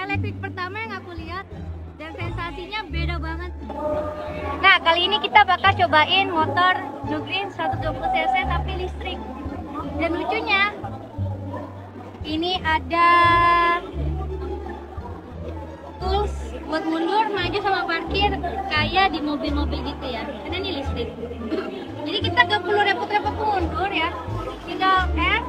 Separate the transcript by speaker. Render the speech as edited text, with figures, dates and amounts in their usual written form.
Speaker 1: elektrik pertama yang aku lihat dan sensasinya beda banget. Nah, kali ini kita bakal cobain motor Nuggreen 120 cc tapi listrik. Dan lucunya ini ada tools buat mundur, maju sama parkir kayak di mobil-mobil gitu ya. Karena ini listrik. Jadi kita gak perlu repot-repot mundur ya. Tinggal gas.